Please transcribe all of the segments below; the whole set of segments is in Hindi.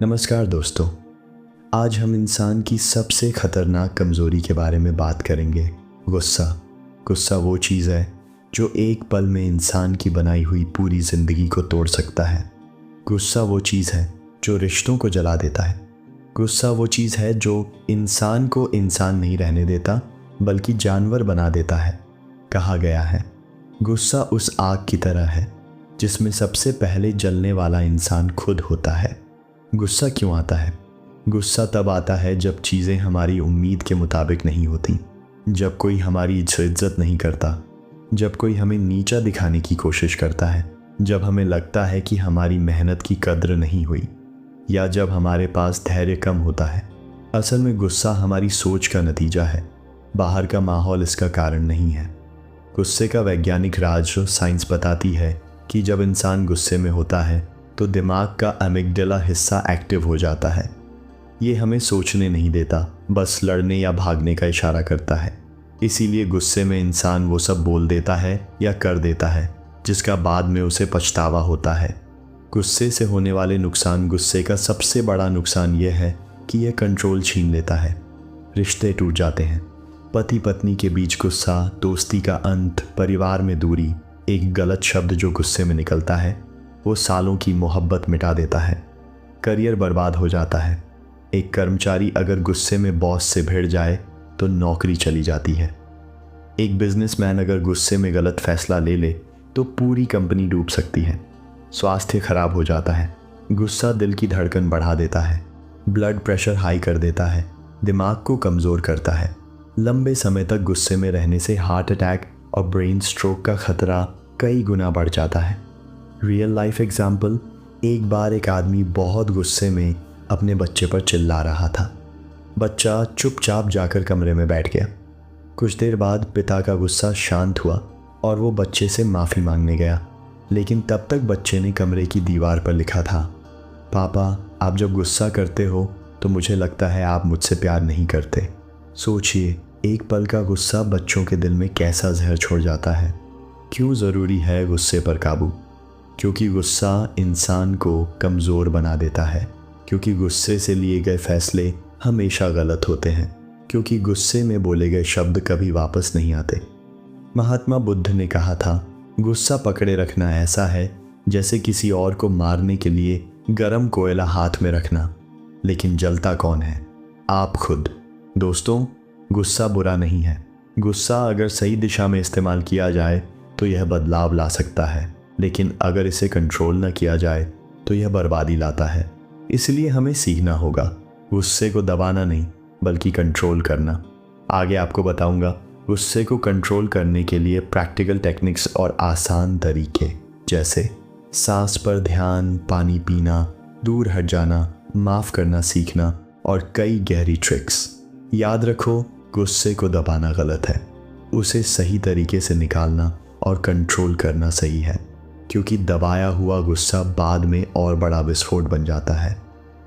नमस्कार दोस्तों। आज हम इंसान की सबसे खतरनाक कमज़ोरी के बारे में बात करेंगे। गुस्सा। गुस्सा वो चीज़ है जो एक पल में इंसान की बनाई हुई पूरी ज़िंदगी को तोड़ सकता है। गुस्सा वो चीज़ है जो रिश्तों को जला देता है। गुस्सा वो चीज़ है जो इंसान को इंसान नहीं रहने देता बल्कि जानवर बना देता है। कहा गया है गुस्सा उस आग की तरह है जिसमें सबसे पहले जलने वाला इंसान खुद होता है। गुस्सा क्यों आता है? गुस्सा तब आता है जब चीज़ें हमारी उम्मीद के मुताबिक नहीं होती, जब कोई हमारी इज्जत नहीं करता, जब कोई हमें नीचा दिखाने की कोशिश करता है, जब हमें लगता है कि हमारी मेहनत की कद्र नहीं हुई, या जब हमारे पास धैर्य कम होता है। असल में गुस्सा हमारी सोच का नतीजा है, बाहर का माहौल इसका कारण नहीं है। गुस्से का वैज्ञानिक राज साइंस बताती है कि जब इंसान गुस्से में होता है तो दिमाग का अमिगडाला हिस्सा एक्टिव हो जाता है। ये हमें सोचने नहीं देता, बस लड़ने या भागने का इशारा करता है। इसीलिए गुस्से में इंसान वो सब बोल देता है या कर देता है जिसका बाद में उसे पछतावा होता है। गुस्से से होने वाले नुकसान। गुस्से का सबसे बड़ा नुकसान यह है कि यह कंट्रोल छीन लेता है। रिश्ते टूट जाते हैं। पति पत्नी के बीच गुस्सा, दोस्ती का अंत, परिवार में दूरी। एक गलत शब्द जो गुस्से में निकलता है वो सालों की मोहब्बत मिटा देता है। करियर बर्बाद हो जाता है। एक कर्मचारी अगर गुस्से में बॉस से भिड़ जाए तो नौकरी चली जाती है। एक बिजनेसमैन अगर गुस्से में गलत फैसला ले ले तो पूरी कंपनी डूब सकती है। स्वास्थ्य खराब हो जाता है। गुस्सा दिल की धड़कन बढ़ा देता है, ब्लड प्रेशर हाई कर देता है, दिमाग को कमज़ोर करता है। लंबे समय तक गुस्से में रहने से हार्ट अटैक और ब्रेन स्ट्रोक का खतरा कई गुना बढ़ जाता है। Real life example. एक बार एक आदमी बहुत गुस्से में अपने बच्चे पर चिल्ला रहा था। बच्चा चुपचाप जाकर कमरे में बैठ गया। कुछ देर बाद पिता का गुस्सा शांत हुआ और वो बच्चे से माफ़ी मांगने गया, लेकिन तब तक बच्चे ने कमरे की दीवार पर लिखा था, पापा आप जब गुस्सा करते हो तो मुझे लगता है आप मुझसे प्यार नहीं करते। सोचिए, एक पल का गुस्सा बच्चों के दिल में कैसा जहर छोड़ जाता है। क्यों ज़रूरी है गुस्से पर काबू? क्योंकि गुस्सा इंसान को कमज़ोर बना देता है। क्योंकि गुस्से से लिए गए फैसले हमेशा गलत होते हैं। क्योंकि गुस्से में बोले गए शब्द कभी वापस नहीं आते। महात्मा बुद्ध ने कहा था, गुस्सा पकड़े रखना ऐसा है जैसे किसी और को मारने के लिए गरम कोयला हाथ में रखना, लेकिन जलता कौन है? आप खुद। दोस्तों, गुस्सा बुरा नहीं है। गुस्सा अगर सही दिशा में इस्तेमाल किया जाए तो यह बदलाव ला सकता है, लेकिन अगर इसे कंट्रोल न किया जाए तो यह बर्बादी लाता है। इसलिए हमें सीखना होगा गुस्से को दबाना नहीं बल्कि कंट्रोल करना। आगे आपको बताऊंगा गुस्से को कंट्रोल करने के लिए प्रैक्टिकल टेक्निक्स और आसान तरीके, जैसे सांस पर ध्यान, पानी पीना, दूर हट जाना, माफ़ करना सीखना और कई गहरी ट्रिक्स। याद रखो, गुस्से को दबाना गलत है, उसे सही तरीके से निकालना और कंट्रोल करना सही है, क्योंकि दबाया हुआ गुस्सा बाद में और बड़ा विस्फोट बन जाता है।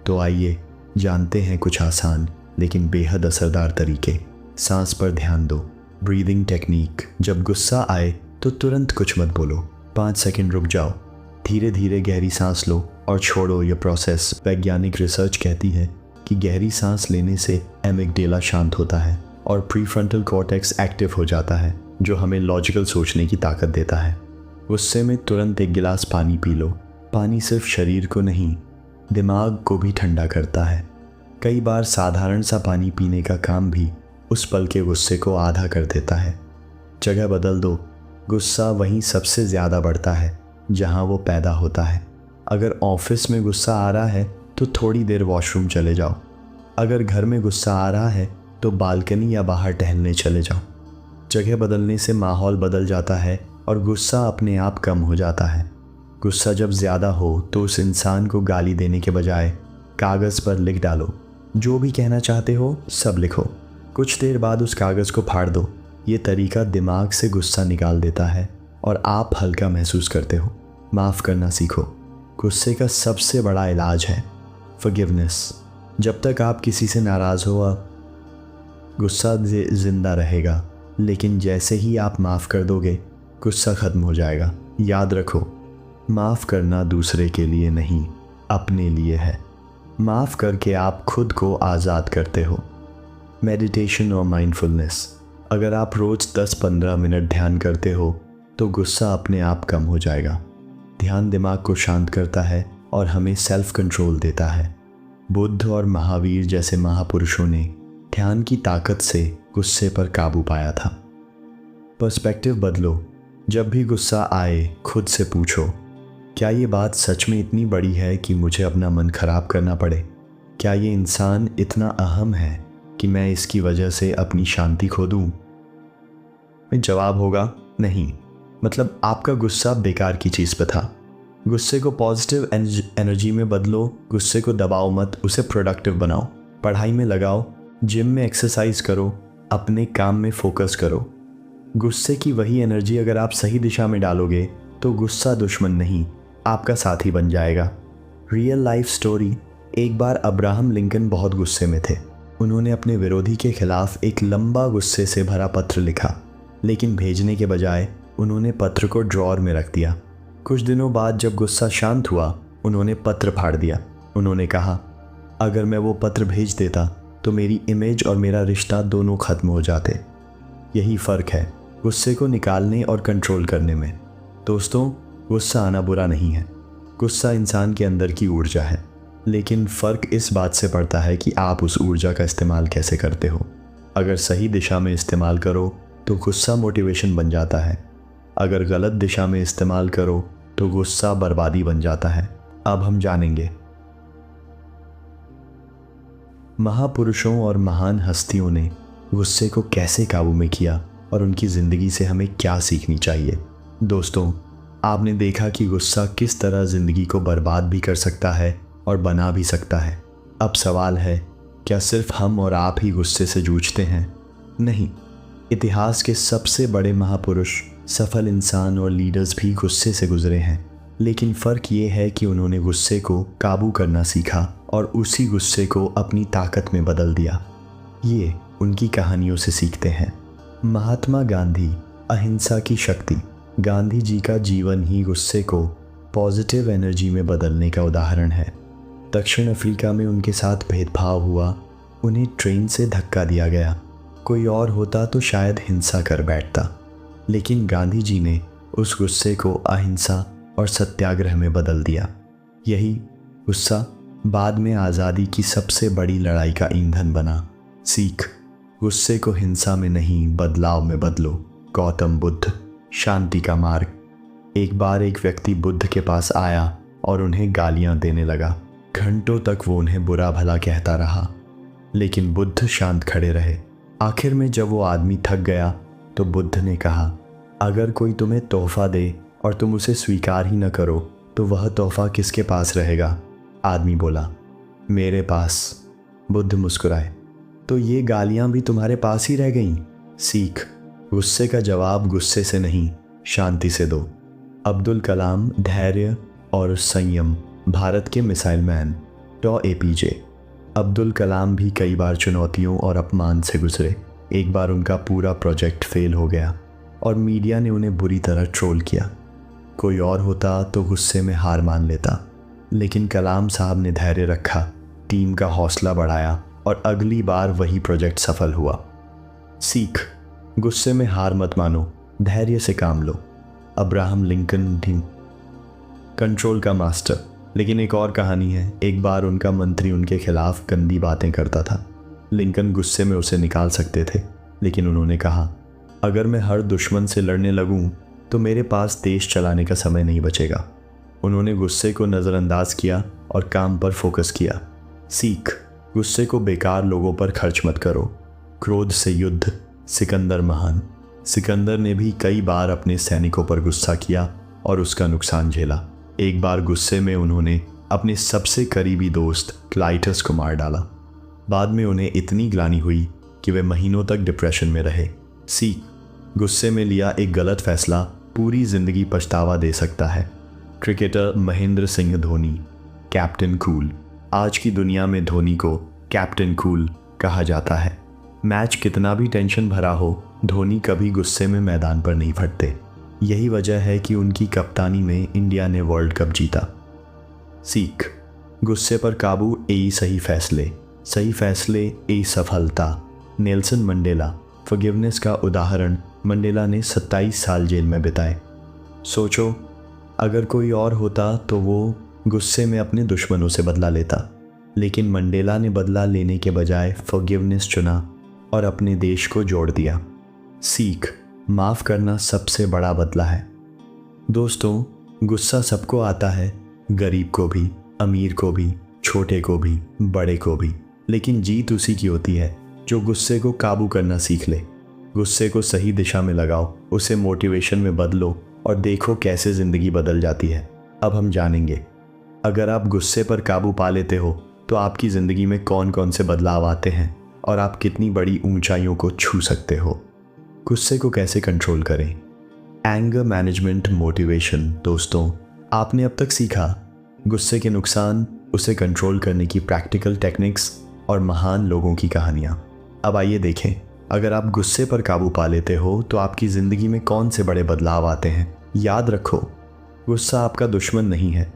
तो आइए जानते हैं कुछ आसान लेकिन बेहद असरदार तरीके। सांस पर ध्यान दो, ब्रीदिंग टेक्निक। जब गुस्सा आए तो तुरंत कुछ मत बोलो, 5 सेकंड रुक जाओ, धीरे धीरे गहरी सांस लो और छोड़ो ये प्रोसेस। वैज्ञानिक रिसर्च कहती है कि गहरी सांस लेने से एमिगडाला शांत होता है और प्रीफ्रंटल कॉर्टेक्स एक्टिव हो जाता है, जो हमें लॉजिकल सोचने की ताकत देता है। गुस्से में तुरंत एक गिलास पानी पी लो। पानी सिर्फ शरीर को नहीं, दिमाग को भी ठंडा करता है। कई बार साधारण सा पानी पीने का काम भी उस पल के गुस्से को आधा कर देता है। जगह बदल दो। गुस्सा वहीं सबसे ज़्यादा बढ़ता है जहां वो पैदा होता है। अगर ऑफिस में गुस्सा आ रहा है तो थोड़ी देर वॉशरूम चले जाओ। अगर घर में गुस्सा आ रहा है तो बालकनी या बाहर टहलने चले जाओ। जगह बदलने से माहौल बदल जाता है और गुस्सा अपने आप कम हो जाता है। गुस्सा जब ज़्यादा हो तो उस इंसान को गाली देने के बजाय कागज़ पर लिख डालो। जो भी कहना चाहते हो सब लिखो। कुछ देर बाद उस कागज़ को फाड़ दो। ये तरीका दिमाग से गुस्सा निकाल देता है और आप हल्का महसूस करते हो। माफ़ करना सीखो। गुस्से का सबसे बड़ा इलाज है फॉरगिवनेस। जब तक आप किसी से नाराज़ हो, गुस्सा ज़िंदा रहेगा, लेकिन जैसे ही आप माफ़ कर दोगे गुस्सा ख़त्म हो जाएगा। याद रखो, माफ़ करना दूसरे के लिए नहीं, अपने लिए है। माफ़ करके आप खुद को आज़ाद करते हो। मेडिटेशन और माइंडफुलनेस। अगर आप रोज़ 10-15 मिनट ध्यान करते हो तो गुस्सा अपने आप कम हो जाएगा। ध्यान दिमाग को शांत करता है और हमें सेल्फ कंट्रोल देता है। बुद्ध और महावीर जैसे महापुरुषों ने ध्यान की ताकत से गुस्से पर काबू पाया था। पर्सपेक्टिव बदलो। जब भी गुस्सा आए खुद से पूछो, क्या ये बात सच में इतनी बड़ी है कि मुझे अपना मन खराब करना पड़े? क्या ये इंसान इतना अहम है कि मैं इसकी वजह से अपनी शांति खो दूँ? जवाब होगा नहीं। मतलब आपका गुस्सा बेकार की चीज़ पे था। गुस्से को पॉजिटिव एनर्जी में बदलो। गुस्से को दबाओ मत, उसे प्रोडक्टिव बनाओ। पढ़ाई में लगाओ, जिम में एक्सरसाइज करो, अपने काम में फोकस करो। गुस्से की वही एनर्जी अगर आप सही दिशा में डालोगे तो गुस्सा दुश्मन नहीं, आपका साथी बन जाएगा। Real life story. एक बार अब्राहम लिंकन बहुत गुस्से में थे। उन्होंने अपने विरोधी के खिलाफ एक लंबा गुस्से से भरा पत्र लिखा, लेकिन भेजने के बजाय उन्होंने पत्र को ड्रॉअर में रख दिया। कुछ दिनों बाद जब गुस्सा शांत हुआ, उन्होंने पत्र फाड़ दिया। उन्होंने कहा, अगर मैं वो पत्र भेज देता तो मेरी इमेज और मेरा रिश्ता दोनों खत्म हो जाते। यही फ़र्क है गुस्से को निकालने और कंट्रोल करने में। दोस्तों, गुस्सा आना बुरा नहीं है। गुस्सा इंसान के अंदर की ऊर्जा है, लेकिन फ़र्क इस बात से पड़ता है कि आप उस ऊर्जा का इस्तेमाल कैसे करते हो। अगर सही दिशा में इस्तेमाल करो तो गुस्सा मोटिवेशन बन जाता है। अगर गलत दिशा में इस्तेमाल करो तो गुस्सा बर्बादी बन जाता है। अब हम जानेंगे महापुरुषों और महान हस्तियों ने गुस्से को कैसे काबू में किया और उनकी ज़िंदगी से हमें क्या सीखनी चाहिए। दोस्तों, आपने देखा कि गुस्सा किस तरह ज़िंदगी को बर्बाद भी कर सकता है और बना भी सकता है। अब सवाल है, क्या सिर्फ हम और आप ही गुस्से से जूझते हैं? नहीं, इतिहास के सबसे बड़े महापुरुष, सफल इंसान और लीडर्स भी गुस्से से गुजरे हैं। लेकिन फ़र्क ये है कि उन्होंने गुस्से को काबू करना सीखा और उसी गुस्से को अपनी ताकत में बदल दिया। ये उनकी कहानियों से सीखते हैं। महात्मा गांधी, अहिंसा की शक्ति। गांधी जी का जीवन ही गुस्से को पॉजिटिव एनर्जी में बदलने का उदाहरण है। दक्षिण अफ्रीका में उनके साथ भेदभाव हुआ, उन्हें ट्रेन से धक्का दिया गया। कोई और होता तो शायद हिंसा कर बैठता, लेकिन गांधी जी ने उस गुस्से को अहिंसा और सत्याग्रह में बदल दिया। यही गुस्सा बाद में आज़ादी की सबसे बड़ी लड़ाई का ईंधन बना। सीख, गुस्से को हिंसा में नहीं बदलाव में बदलो। गौतम बुद्ध, शांति का मार्ग। एक बार एक व्यक्ति बुद्ध के पास आया और उन्हें गालियां देने लगा। घंटों तक वो उन्हें बुरा भला कहता रहा, लेकिन बुद्ध शांत खड़े रहे। आखिर में जब वो आदमी थक गया तो बुद्ध ने कहा, अगर कोई तुम्हें तोहफा दे और तुम उसे स्वीकार ही न करो तो वह तोहफा किसके पास रहेगा? आदमी बोला, मेरे पास। बुद्ध मुस्कुराए, तो ये गालियां भी तुम्हारे पास ही रह गईं? सीख, गुस्से का जवाब गुस्से से नहीं, शांति से दो। अब्दुल कलाम, धैर्य और संयम। भारत के मिसाइल मैन डॉ APJ अब्दुल कलाम भी कई बार चुनौतियों और अपमान से गुजरे। एक बार उनका पूरा प्रोजेक्ट फेल हो गया और मीडिया ने उन्हें बुरी तरह ट्रोल किया। कोई और होता तो गुस्से में हार मान लेता, लेकिन कलाम साहब ने धैर्य रखा, टीम का हौसला बढ़ाया और अगली बार वही प्रोजेक्ट सफल हुआ। सीख, गुस्से में हार मत मानो, धैर्य से काम लो। अब्राहम लिंकन भी कंट्रोल का मास्टर। लेकिन एक और कहानी है। एक बार उनका मंत्री उनके खिलाफ गंदी बातें करता था। लिंकन गुस्से में उसे निकाल सकते थे, लेकिन उन्होंने कहा, अगर मैं हर दुश्मन से लड़ने लगूं तो मेरे पास देश चलाने का समय नहीं बचेगा। उन्होंने गुस्से को नज़रअंदाज किया और काम पर फोकस किया। सीख, गुस्से को बेकार लोगों पर खर्च मत करो। क्रोध से युद्ध। सिकंदर महान। सिकंदर ने भी कई बार अपने सैनिकों पर गुस्सा किया और उसका नुकसान झेला। एक बार गुस्से में उन्होंने अपने सबसे करीबी दोस्त क्लाइटस को मार डाला। बाद में उन्हें इतनी ग्लानि हुई कि वे महीनों तक डिप्रेशन में रहे। सीख, गुस्से में लिया एक गलत फैसला पूरी जिंदगी पछतावा दे सकता है। Cricketer Mahendra Singh Dhoni, captain cool. आज की दुनिया में धोनी को कैप्टन कूल कहा जाता है। मैच कितना भी टेंशन भरा हो, धोनी कभी गुस्से में मैदान पर नहीं फटते। यही वजह है कि उनकी कप्तानी में इंडिया ने वर्ल्ड कप जीता। सीख, गुस्से पर काबू ए सही फैसले ए सफलता। नेल्सन मंडेला फॉरगिवनेस का उदाहरण। मंडेला ने 27 साल जेल में बिताए। सोचो, अगर कोई और होता तो वो गुस्से में अपने दुश्मनों से बदला लेता, लेकिन मंडेला ने बदला लेने के बजाय फॉरगिवनेस चुना और अपने देश को जोड़ दिया। सीख, माफ़ करना सबसे बड़ा बदला है। दोस्तों, गुस्सा सबको आता है, गरीब को भी, अमीर को भी, छोटे को भी, बड़े को भी। लेकिन जीत उसी की होती है जो गुस्से को काबू करना सीख ले। गुस्से को सही दिशा में लगाओ, उसे मोटिवेशन में बदलो और देखो कैसे ज़िंदगी बदल जाती है। अब हम जानेंगे, अगर आप गुस्से पर काबू पा लेते हो तो आपकी ज़िंदगी में कौन कौन से बदलाव आते हैं और आप कितनी बड़ी ऊंचाइयों को छू सकते हो। गुस्से को कैसे कंट्रोल करें? Anger management motivation. दोस्तों, आपने अब तक सीखा गुस्से के नुकसान, उसे कंट्रोल करने की प्रैक्टिकल टेक्निक्स और महान लोगों की कहानियाँ। अब आइए देखें, अगर आप गुस्से पर काबू पा लेते हो तो आपकी ज़िंदगी में कौन से बड़े बदलाव आते हैं। याद रखो, गुस्सा आपका दुश्मन नहीं है।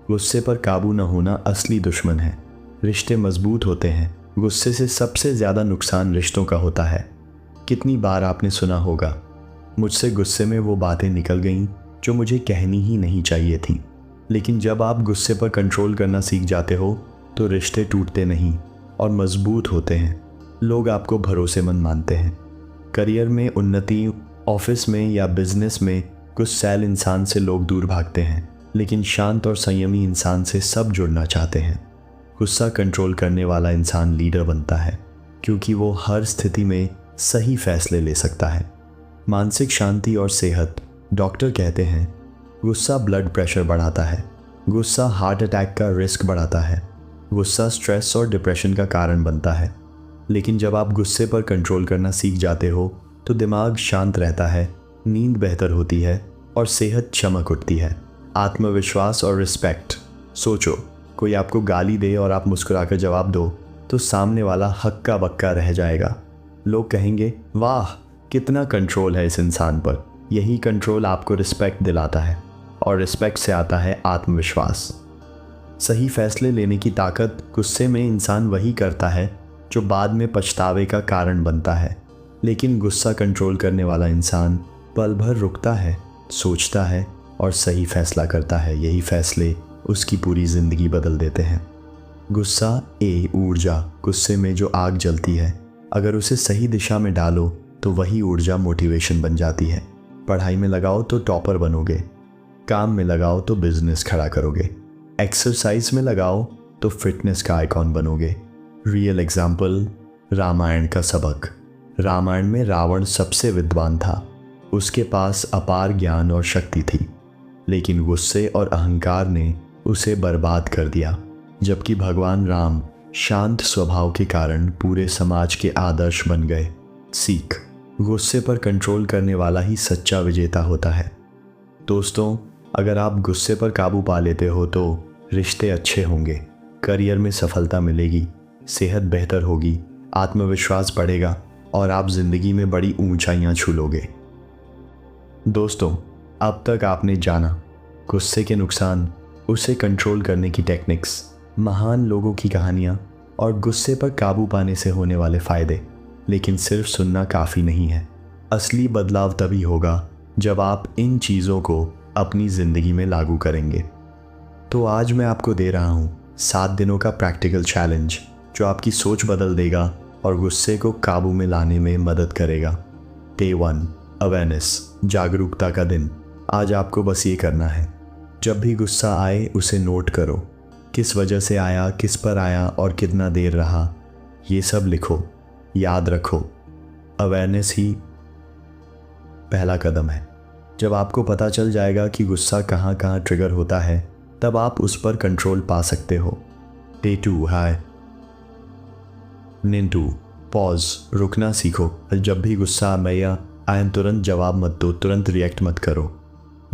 गुस्से पर काबू न होना असली दुश्मन है। रिश्ते मजबूत होते हैं, गुस्से से सबसे ज़्यादा नुकसान रिश्तों का होता है। कितनी बार आपने सुना होगा, मुझसे गुस्से में वो बातें निकल गईं जो मुझे कहनी ही नहीं चाहिए थी। लेकिन जब आप गुस्से पर कंट्रोल करना सीख जाते हो तो रिश्ते टूटते नहीं और मजबूत होते हैं। लोग आपको भरोसेमंद मानते हैं। करियर में उन्नति, ऑफिस में या बिजनेस में गुस्सैल इंसान से लोग दूर भागते हैं, लेकिन शांत और संयमी इंसान से सब जुड़ना चाहते हैं। गुस्सा कंट्रोल करने वाला इंसान लीडर बनता है, क्योंकि वो हर स्थिति में सही फैसले ले सकता है। मानसिक शांति और सेहत। डॉक्टर कहते हैं गुस्सा ब्लड प्रेशर बढ़ाता है, गुस्सा हार्ट अटैक का रिस्क बढ़ाता है, गुस्सा स्ट्रेस और डिप्रेशन का कारण बनता है। लेकिन जब आप गुस्से पर कंट्रोल करना सीख जाते हो तो दिमाग शांत रहता है, नींद बेहतर होती है और सेहत चमक उठती है। आत्मविश्वास और रिस्पेक्ट। सोचो, कोई आपको गाली दे और आप मुस्कुराकर जवाब दो तो सामने वाला हक्का बक्का रह जाएगा। लोग कहेंगे, वाह कितना कंट्रोल है इस इंसान पर। यही कंट्रोल आपको रिस्पेक्ट दिलाता है और रिस्पेक्ट से आता है आत्मविश्वास। सही फैसले लेने की ताकत। गुस्से में इंसान वही करता है जो बाद में पछतावे का कारण बनता है, लेकिन गुस्सा कंट्रोल करने वाला इंसान पल भर रुकता है, सोचता है और सही फैसला करता है। यही फैसले उसकी पूरी ज़िंदगी बदल देते हैं। गुस्सा ए ऊर्जा। गुस्से में जो आग जलती है, अगर उसे सही दिशा में डालो तो वही ऊर्जा मोटिवेशन बन जाती है। पढ़ाई में लगाओ तो टॉपर बनोगे, काम में लगाओ तो बिजनेस खड़ा करोगे, एक्सरसाइज में लगाओ तो फिटनेस का आइकॉन बनोगे। रियल एग्जाम्पल, रामायण का सबक। रामायण में रावण सबसे विद्वान था, उसके पास अपार ज्ञान और शक्ति थी, लेकिन गुस्से और अहंकार ने उसे बर्बाद कर दिया। जबकि भगवान राम शांत स्वभाव के कारण पूरे समाज के आदर्श बन गए। सीख, गुस्से पर कंट्रोल करने वाला ही सच्चा विजेता होता है। दोस्तों, अगर आप गुस्से पर काबू पा लेते हो तो रिश्ते अच्छे होंगे, करियर में सफलता मिलेगी, सेहत बेहतर होगी, आत्मविश्वास बढ़ेगा और आप ज़िंदगी में बड़ी ऊंचाइयां छू लोगे। दोस्तों, अब तक आपने जाना गुस्से के नुकसान, उसे कंट्रोल करने की टेक्निक्स, महान लोगों की कहानियाँ और गुस्से पर काबू पाने से होने वाले फ़ायदे। लेकिन सिर्फ सुनना काफ़ी नहीं है। असली बदलाव तभी होगा जब आप इन चीज़ों को अपनी ज़िंदगी में लागू करेंगे। तो आज मैं आपको दे रहा हूँ 7 दिनों का प्रैक्टिकल चैलेंज, जो आपकी सोच बदल देगा और गुस्से को काबू में लाने में मदद करेगा। डे 1, अवेयरनेस, जागरूकता का दिन। आज आपको बस ये करना है, जब भी गुस्सा आए उसे नोट करो। किस वजह से आया, किस पर आया और कितना देर रहा, ये सब लिखो। याद रखो, अवेयरनेस ही पहला कदम है। जब आपको पता चल जाएगा कि गुस्सा कहाँ कहाँ ट्रिगर होता है, तब आप उस पर कंट्रोल पा सकते हो। डे 2, हाय निंटू, पॉज, रुकना सीखो। जब भी गुस्सा आए तुरंत जवाब मत दो, तुरंत रिएक्ट मत करो।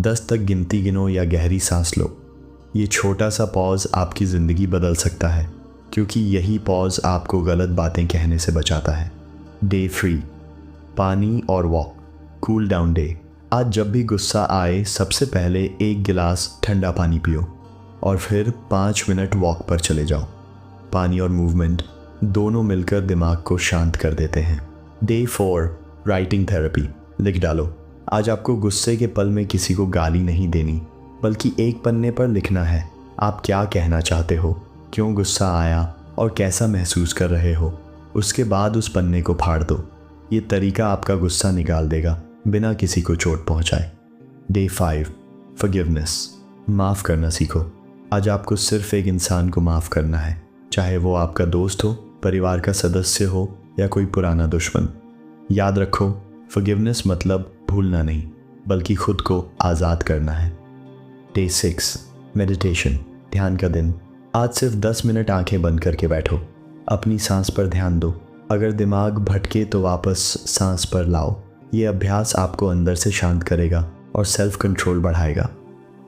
10 तक गिनती गिनो या गहरी सांस लो। ये छोटा सा पॉज आपकी ज़िंदगी बदल सकता है, क्योंकि यही पॉज आपको गलत बातें कहने से बचाता है। डे 3, पानी और वॉक, कूल डाउन डे। आज जब भी गुस्सा आए सबसे पहले 1 गिलास ठंडा पानी पियो। और फिर 5 मिनट वॉक पर चले जाओ। पानी और मूवमेंट दोनों मिलकर दिमाग को शांत कर देते हैं। Day 4 writing therapy. लिख डालो। आज आपको गुस्से के पल में किसी को गाली नहीं देनी, बल्कि एक पन्ने पर लिखना है आप क्या कहना चाहते हो, क्यों गुस्सा आया और कैसा महसूस कर रहे हो। उसके बाद उस पन्ने को फाड़ दो। ये तरीका आपका गुस्सा निकाल देगा बिना किसी को चोट पहुंचाए। Day 5 forgiveness. माफ़ करना सीखो। आज आपको सिर्फ एक इंसान को माफ़ करना है, चाहे वो आपका दोस्त हो, परिवार का सदस्य हो या कोई पुराना दुश्मन। याद रखो, फॉरगिवनेस मतलब भूलना नहीं, बल्कि खुद को आज़ाद करना है। Day 6 meditation. ध्यान का दिन। आज सिर्फ 10 मिनट आंखें बंद करके बैठो। अपनी सांस पर ध्यान दो। अगर दिमाग भटके तो वापस सांस पर लाओ। ये अभ्यास आपको अंदर से शांत करेगा और सेल्फ कंट्रोल बढ़ाएगा।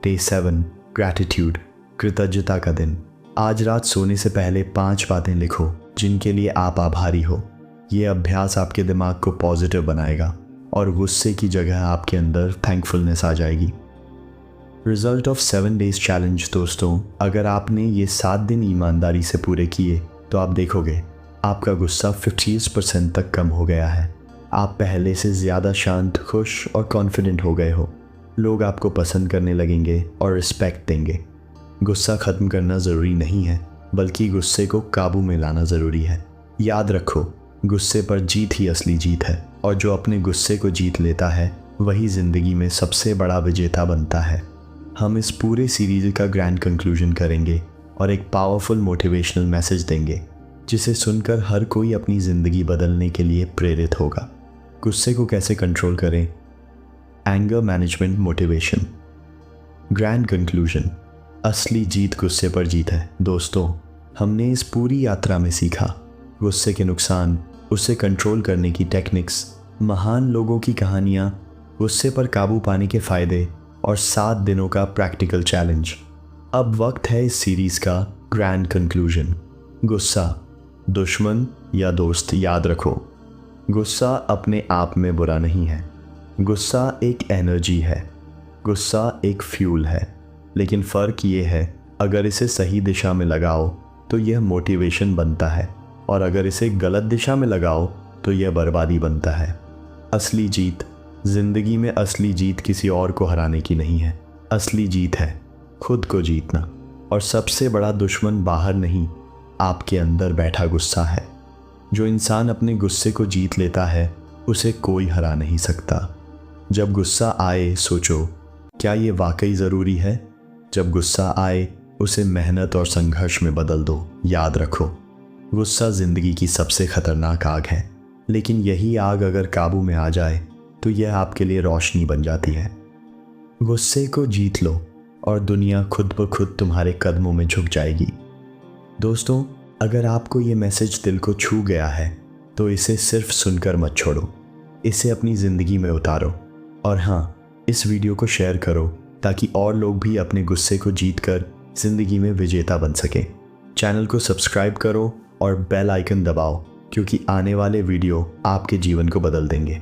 Day 7 gratitude. कृतज्ञता का दिन। आज रात सोने से पहले 5 बातें लिखो जिनके लिए आप आभारी हो। ये अभ्यास आपके दिमाग को पॉजिटिव बनाएगा और गुस्से की जगह आपके अंदर थैंकफुलनेस आ जाएगी। Result of 7 days challenge. दोस्तों, अगर आपने ये 7 दिन ईमानदारी से पूरे किए तो आप देखोगे आपका गुस्सा 50% तक कम हो गया है। आप पहले से ज़्यादा शांत, खुश और कॉन्फिडेंट हो गए हो। लोग आपको पसंद करने लगेंगे और रिस्पेक्ट देंगे। गुस्सा ख़त्म करना ज़रूरी नहीं है, बल्कि गुस्से को काबू में लाना ज़रूरी है। याद रखो, गुस्से पर जीत ही असली जीत है, और जो अपने गुस्से को जीत लेता है वही ज़िंदगी में सबसे बड़ा विजेता बनता है। हम इस पूरे सीरीज़ का ग्रैंड कंक्लूजन करेंगे और एक पावरफुल मोटिवेशनल मैसेज देंगे जिसे सुनकर हर कोई अपनी ज़िंदगी बदलने के लिए प्रेरित होगा। गुस्से को कैसे कंट्रोल करें? Anger management motivation. Grand conclusion. असली जीत गुस्से पर जीत है। दोस्तों, हमने इस पूरी यात्रा में सीखा गुस्से के नुकसान, उसे कंट्रोल करने की टेक्निक्स, महान लोगों की कहानियाँ, गुस्से पर काबू पाने के फ़ायदे और 7 दिनों का प्रैक्टिकल चैलेंज। अब वक्त है इस सीरीज़ का ग्रैंड कंक्लूजन। गुस्सा दुश्मन या दोस्त? याद रखो, गुस्सा अपने आप में बुरा नहीं है। गुस्सा एक एनर्जी है, गुस्सा एक फ्यूल है। लेकिन फ़र्क ये है, अगर इसे सही दिशा में लगाओ तो यह मोटिवेशन बनता है, और अगर इसे गलत दिशा में लगाओ तो यह बर्बादी बनता है। असली जीत ज़िंदगी में, असली जीत किसी और को हराने की नहीं है। असली जीत है खुद को जीतना। और सबसे बड़ा दुश्मन बाहर नहीं, आपके अंदर बैठा गुस्सा है। जो इंसान अपने गुस्से को जीत लेता है उसे कोई हरा नहीं सकता। जब गुस्सा आए सोचो, क्या ये वाकई ज़रूरी है? जब गुस्सा आए उसे मेहनत और संघर्ष में बदल दो। याद रखो, गुस्सा ज़िंदगी की सबसे खतरनाक आग है, लेकिन यही आग अगर काबू में आ जाए तो यह आपके लिए रोशनी बन जाती है। गुस्से को जीत लो और दुनिया खुद ब खुद तुम्हारे कदमों में झुक जाएगी। दोस्तों, अगर आपको ये मैसेज दिल को छू गया है तो इसे सिर्फ सुनकर मत छोड़ो, इसे अपनी ज़िंदगी में उतारो। और हाँ, इस वीडियो को शेयर करो ताकि और लोग भी अपने गुस्से को जीतकर ज़िंदगी में विजेता बन सकें। चैनल को सब्सक्राइब करो और बेल आइकन दबाओ, क्योंकि आने वाले वीडियो आपके जीवन को बदल देंगे।